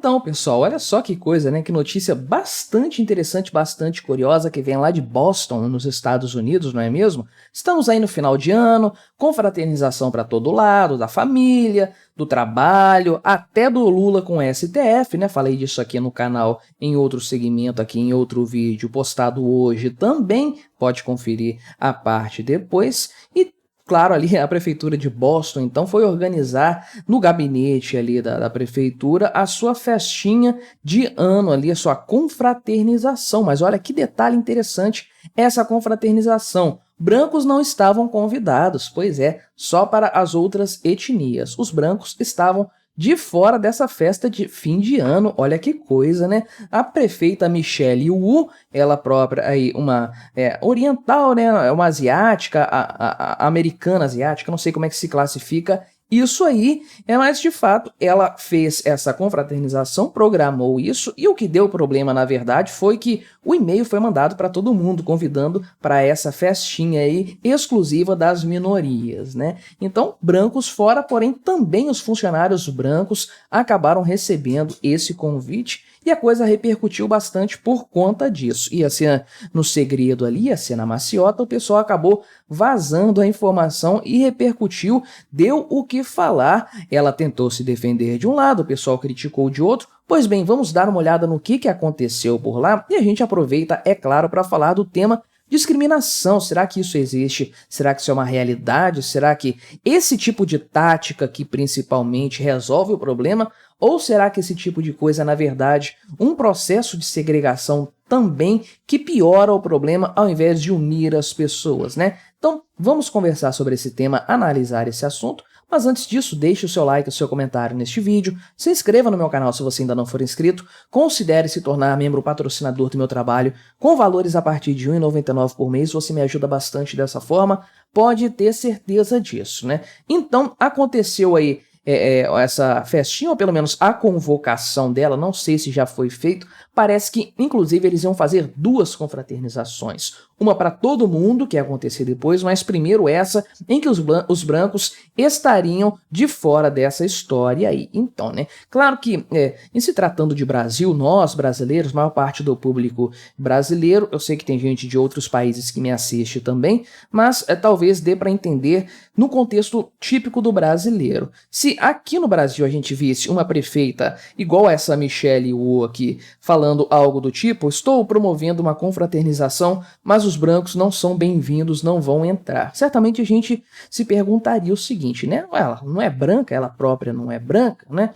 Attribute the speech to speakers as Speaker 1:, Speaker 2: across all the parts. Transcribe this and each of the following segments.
Speaker 1: Então, pessoal, olha só que coisa, né? Que notícia bastante interessante, bastante curiosa, que vem lá de Boston, nos Estados Unidos, não é mesmo? Estamos aí no final de ano, confraternização para todo lado, da família, do trabalho, até do Lula com o STF, né? Falei disso aqui no canal em outro segmento, aqui em outro vídeo postado hoje também, pode conferir a parte depois. E claro, ali a prefeitura de Boston, então, foi organizar no gabinete ali da prefeitura a sua festinha de ano ali, a sua confraternização. Mas olha que detalhe interessante essa confraternização. Brancos não estavam convidados, pois é, só para as outras etnias. Os brancos estavam de fora dessa festa de fim de ano. Olha que coisa, né? A prefeita Michelle Wu, ela própria aí uma oriental, né? Uma asiática, a americana asiática, não sei como é que se classifica isso aí, mas de fato ela fez essa confraternização, programou isso, e o que deu problema na verdade foi que o e-mail foi mandado para todo mundo, convidando para essa festinha aí exclusiva das minorias, né? Então, brancos fora, porém também os funcionários brancos acabaram recebendo esse convite, e a coisa repercutiu bastante por conta disso. Ia ser no segredo ali, ia ser na maciota, o pessoal acabou vazando a informação e repercutiu, deu o que falar. Ela tentou se defender de um lado, o pessoal criticou de outro. Pois bem, vamos dar uma olhada no que aconteceu por lá, e a gente aproveita, é claro, para falar do tema discriminação. Será que isso existe? Será que isso é uma realidade? Será que esse tipo de tática que principalmente resolve o problema? Ou será que esse tipo de coisa é, na verdade, um processo de segregação também que piora o problema ao invés de unir as pessoas, né? Então, vamos conversar sobre esse tema, analisar esse assunto. Mas antes disso, deixe o seu like, o seu comentário neste vídeo, se inscreva no meu canal se você ainda não for inscrito, considere se tornar membro patrocinador do meu trabalho, com valores a partir de R$ 1,99 por mês, você me ajuda bastante dessa forma, pode ter certeza disso, né? Então, aconteceu aí essa festinha, ou pelo menos a convocação dela, não sei se já foi feito, parece que, inclusive, eles iam fazer duas confraternizações. Uma para todo mundo, que ia acontecer depois, mas primeiro essa, em que os brancos estariam de fora dessa história aí. Então, né? Claro que, em se tratando de Brasil, nós, brasileiros, maior parte do público brasileiro, eu sei que tem gente de outros países que me assiste também, mas talvez dê para entender no contexto típico do brasileiro. Se aqui no Brasil a gente visse uma prefeita igual essa Michelle Wu aqui, falando algo do tipo, estou promovendo uma confraternização, mas os brancos não são bem-vindos, não vão entrar. Certamente a gente se perguntaria o seguinte, né? Ela não é branca, ela própria não é branca, né?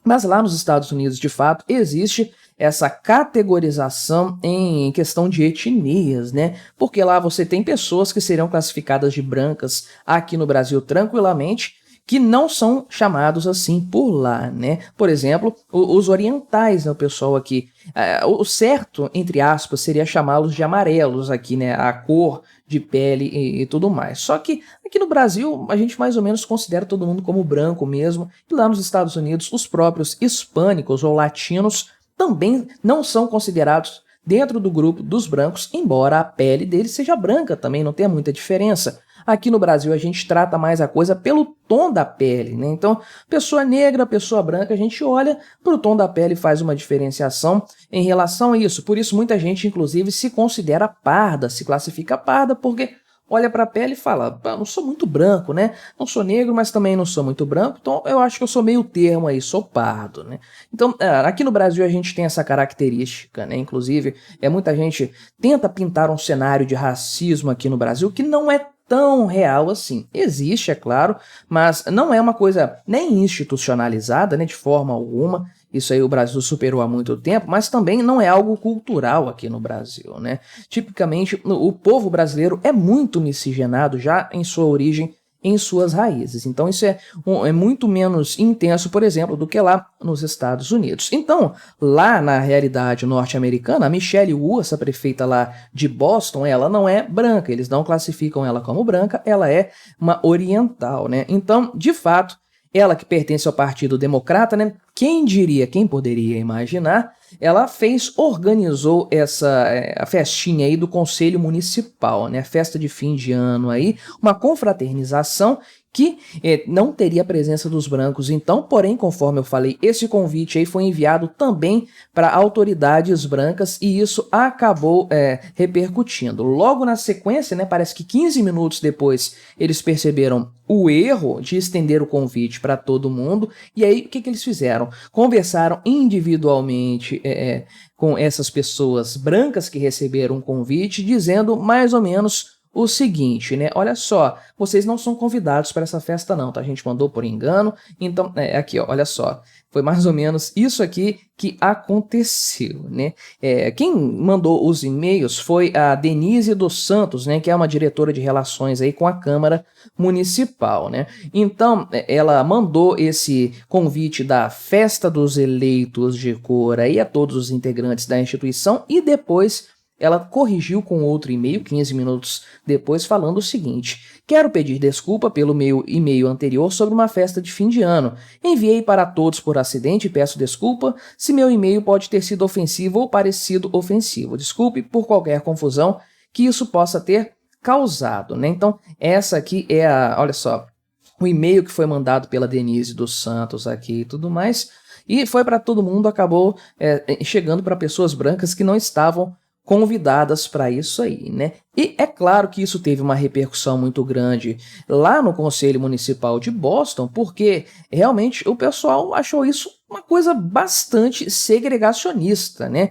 Speaker 1: Mas lá nos Estados Unidos, de fato, existe essa categorização em questão de etnias, né? Porque lá você tem pessoas que seriam classificadas de brancas aqui no Brasil tranquilamente, que não são chamados assim por lá, né? Por exemplo, os orientais, né? O pessoal aqui, o certo, entre aspas, seria chamá-los de amarelos aqui, né? A cor de pele e tudo mais. Só que aqui no Brasil, a gente mais ou menos considera todo mundo como branco mesmo, e lá nos Estados Unidos, os próprios hispânicos ou latinos também não são considerados dentro do grupo dos brancos, embora a pele deles seja branca também, não tem muita diferença. Aqui no Brasil a gente trata mais a coisa pelo tom da pele, né? Então, pessoa negra, pessoa branca, a gente olha para o tom da pele e faz uma diferenciação em relação a isso. Por isso muita gente, inclusive, se considera parda, se classifica parda, porque olha para a pele e fala, não sou muito branco, né? Não sou negro, mas também não sou muito branco, então eu acho que eu sou meio termo aí, sou pardo, né? Então, aqui no Brasil a gente tem essa característica, né? Inclusive, muita gente tenta pintar um cenário de racismo aqui no Brasil que não é tão real assim. Existe, é claro, mas não é uma coisa nem institucionalizada, né, de forma alguma. Isso aí o Brasil superou há muito tempo, mas também não é algo cultural aqui no Brasil, né? Tipicamente, o povo brasileiro é muito miscigenado já em sua origem, em suas raízes. Então isso é muito menos intenso, por exemplo, do que lá nos Estados Unidos. Então, lá na realidade norte-americana, a Michelle Wu, essa prefeita lá de Boston, ela não é branca, eles não classificam ela como branca, ela é uma oriental, né? Então, de fato, ela que pertence ao Partido Democrata, né? quem diria, quem poderia imaginar, ela organizou a festinha aí do Conselho Municipal, né? Festa de fim de ano aí, uma confraternização que não teria a presença dos brancos então, porém, conforme eu falei, esse convite aí foi enviado também para autoridades brancas e isso acabou repercutindo. Logo na sequência, né, parece que 15 minutos depois, eles perceberam o erro de estender o convite para todo mundo e aí o que eles fizeram? Conversaram individualmente com essas pessoas brancas que receberam o convite, dizendo mais ou menos o seguinte, né? Olha só, vocês não são convidados para essa festa não, tá? A gente mandou por engano, então, aqui, ó, olha só. Foi mais ou menos isso aqui que aconteceu, né? Quem mandou os e-mails foi a Denise dos Santos, né? Que é uma diretora de relações aí com a Câmara Municipal, né? Então, ela mandou esse convite da Festa dos Eleitos de Cor aí a todos os integrantes da instituição e depois ela corrigiu com outro e-mail, 15 minutos depois, falando o seguinte: quero pedir desculpa pelo meu e-mail anterior sobre uma festa de fim de ano. Enviei para todos por acidente e peço desculpa se meu e-mail pode ter sido ofensivo ou parecido ofensivo. Desculpe por qualquer confusão que isso possa ter causado, né? Então, essa aqui é olha só, o e-mail que foi mandado pela Denise dos Santos aqui e tudo mais, e foi para todo mundo, acabou chegando para pessoas brancas que não estavam convidadas para isso aí, né? E é claro que isso teve uma repercussão muito grande lá no Conselho Municipal de Boston, porque realmente o pessoal achou isso uma coisa bastante segregacionista, né?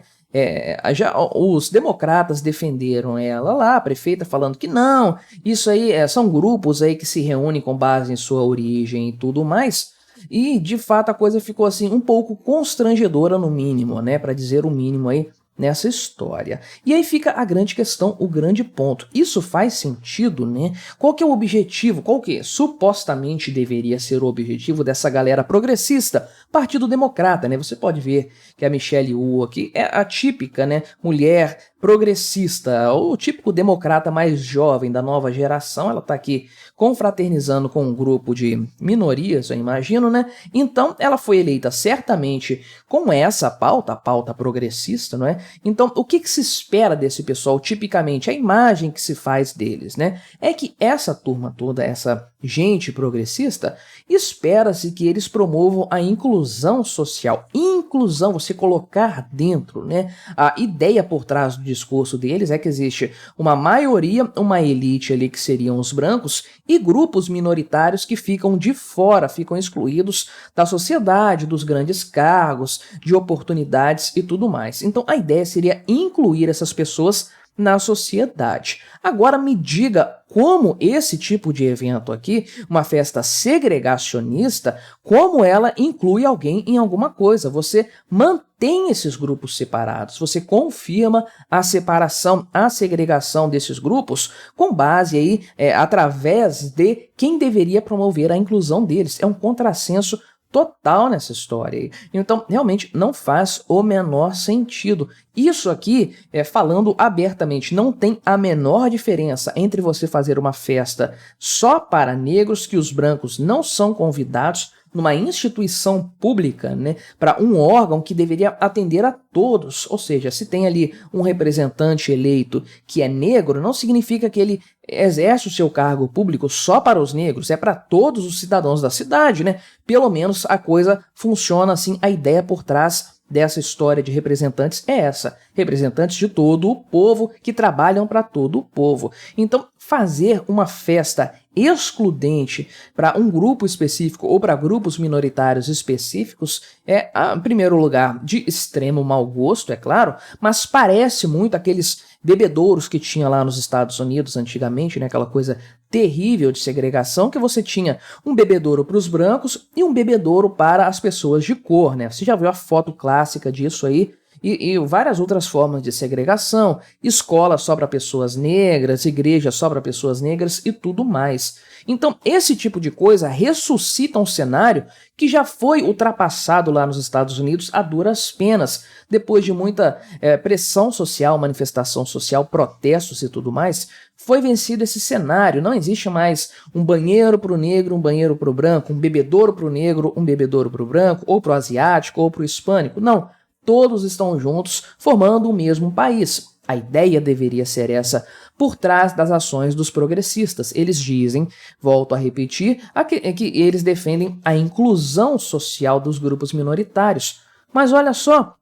Speaker 1: Já os democratas defenderam ela lá, a prefeita, falando que não, isso aí são grupos aí que se reúnem com base em sua origem e tudo mais. E de fato a coisa ficou assim um pouco constrangedora no mínimo, né? Para dizer o mínimo aí nessa história. E aí fica a grande questão, o grande ponto. Isso faz sentido, né? Qual que é o objetivo? Qual que supostamente deveria ser o objetivo dessa galera progressista? Partido Democrata, né? Você pode ver que a Michelle Wu aqui é a típica, né, mulher progressista, o típico democrata mais jovem da nova geração. Ela tá aqui confraternizando com um grupo de minorias, eu imagino, né? Então, ela foi eleita certamente com essa pauta, a pauta progressista, não é? Então, o que se espera desse pessoal, tipicamente, a imagem que se faz deles, né? É que essa turma toda, essa gente progressista, espera-se que eles promovam a inclusão social. Inclusão, você colocar dentro, né? A ideia por trás do discurso deles é que existe uma maioria, uma elite ali que seriam os brancos e grupos minoritários que ficam de fora, ficam excluídos da sociedade, dos grandes cargos, de oportunidades e tudo mais. Então a ideia seria incluir essas pessoas na sociedade. Agora me diga como esse tipo de evento aqui, uma festa segregacionista, como ela inclui alguém em alguma coisa. Você mantém esses grupos separados, você confirma a separação, a segregação desses grupos com base aí, através de quem deveria promover a inclusão deles. É um contrassenso total nessa história aí. Então, realmente não faz o menor sentido. Isso aqui, falando abertamente, não tem a menor diferença entre você fazer uma festa só para negros, que os brancos não são convidados, numa instituição pública, né, para um órgão que deveria atender a todos. Ou seja, se tem ali um representante eleito que é negro, não significa que ele exerce o seu cargo público só para os negros, é para todos os cidadãos da cidade, né? Pelo menos a coisa funciona assim, a ideia por trás dessa história de representantes é essa, representantes de todo o povo que trabalham para todo o povo. Então, fazer uma festa excludente para um grupo específico ou para grupos minoritários específicos é, em primeiro lugar, de extremo mau gosto, é claro, mas parece muito aqueles bebedouros que tinha lá nos Estados Unidos antigamente, né, aquela coisa terrível de segregação, que você tinha um bebedouro para os brancos e um bebedouro para as pessoas de cor, né? Você já viu a foto clássica disso aí? e várias outras formas de segregação, escola só para pessoas negras, igreja só para pessoas negras e tudo mais. Então, esse tipo de coisa ressuscita um cenário que já foi ultrapassado lá nos Estados Unidos a duras penas, depois de muita pressão social, manifestação social, protestos e tudo mais, foi vencido esse cenário. Não existe mais um banheiro para o negro, um banheiro para o branco, um bebedouro para o negro, um bebedouro para o branco, ou para o asiático, ou para o hispânico. Não, todos estão juntos formando o mesmo país. A ideia deveria ser essa por trás das ações dos progressistas. Eles dizem, volto a repetir, que eles defendem a inclusão social dos grupos minoritários. Mas olha só,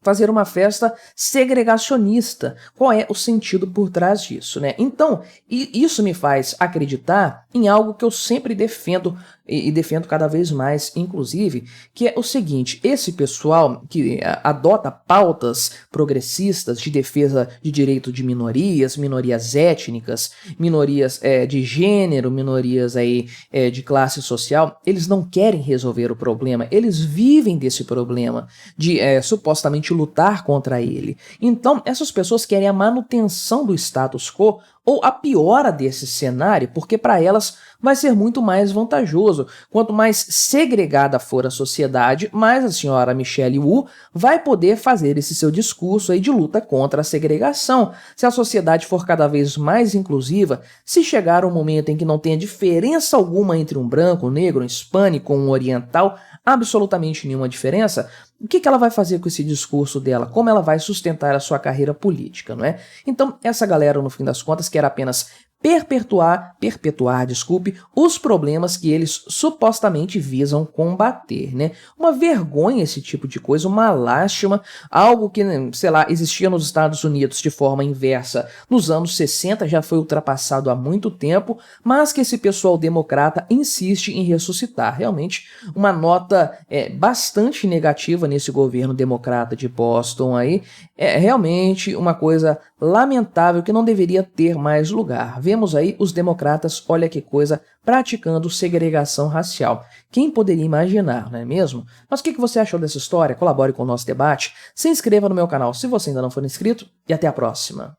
Speaker 1: fazer uma festa segregacionista. Qual é o sentido por trás disso, né? Então, isso me faz acreditar em algo que eu sempre defendo e defendo cada vez mais, inclusive, que é o seguinte: esse pessoal que adota pautas progressistas de defesa de direito de minorias, minorias étnicas, minorias de gênero, minorias aí, de classe social, eles não querem resolver o problema, eles vivem desse problema, de supostamente lutar contra ele. Então, essas pessoas querem a manutenção do status quo ou a piora desse cenário, porque para elas vai ser muito mais vantajoso. Quanto mais segregada for a sociedade, mais a senhora Michelle Wu vai poder fazer esse seu discurso aí de luta contra a segregação. Se a sociedade for cada vez mais inclusiva, se chegar um momento em que não tenha diferença alguma entre um branco, um negro, um hispânico, um oriental, absolutamente nenhuma diferença, o que ela vai fazer com esse discurso dela? Como ela vai sustentar a sua carreira política, não é? Então, essa galera, no fim das contas, quer apenas perpetuar, os problemas que eles supostamente visam combater, né? Uma vergonha esse tipo de coisa, uma lástima, algo que, sei lá, existia nos Estados Unidos de forma inversa nos anos 60, já foi ultrapassado há muito tempo, mas que esse pessoal democrata insiste em ressuscitar. Realmente, uma nota bastante negativa nesse governo democrata de Boston aí, é realmente uma coisa lamentável que não deveria ter mais lugar. Vemos aí os democratas, olha que coisa, praticando segregação racial. Quem poderia imaginar, não é mesmo? Mas o que você achou dessa história? Colabore com o nosso debate, se inscreva no meu canal se você ainda não for inscrito e até a próxima.